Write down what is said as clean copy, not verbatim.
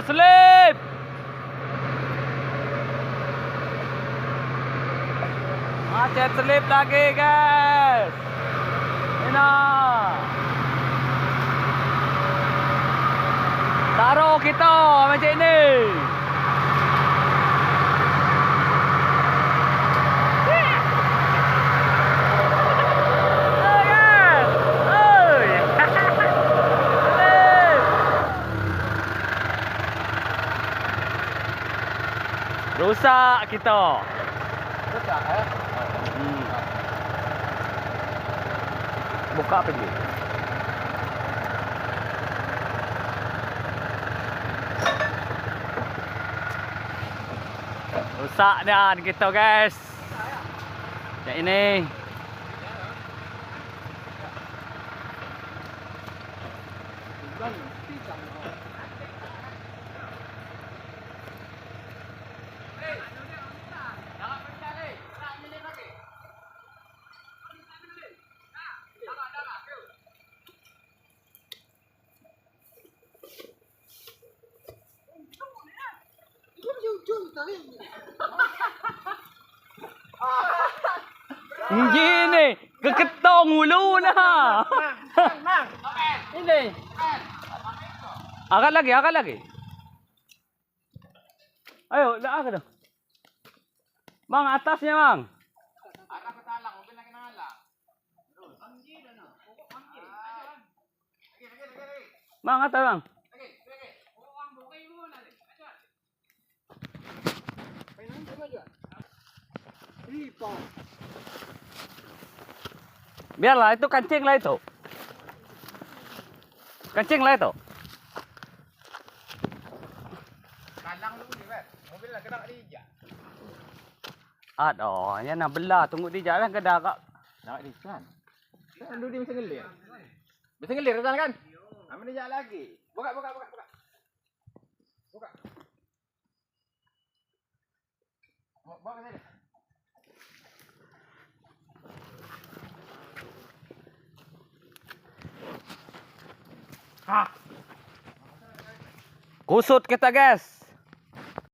Slip! Macet slip lagi guys. Ini na. Taruh kita macam ini. Rusak kita. Rusak eh? Buka pergi. Rusak dah kita guys. Macam ini. Gini, keketong hulu nah. Mang. Ini. Angkat lagi, angkat lagi. Ayo, dah angkat dah. Mang, atasnya, Mang. Atas ketalang, mobil lagi nalang. Mang, atas, Mang. Biarlah itu kancing lah itu. Kancing lah itu. Nalang dulu ni, Pak. Mobil lah kena di ijak. Aduh, ya nak belah tunggu di jalan ke dah kak. Nak di kan. Kan dulu dia mesti ngelir. Mesti ngelir kan? Amin ijak lagi. Buka. Buka. Bawa ke sini. Kusut kita guys.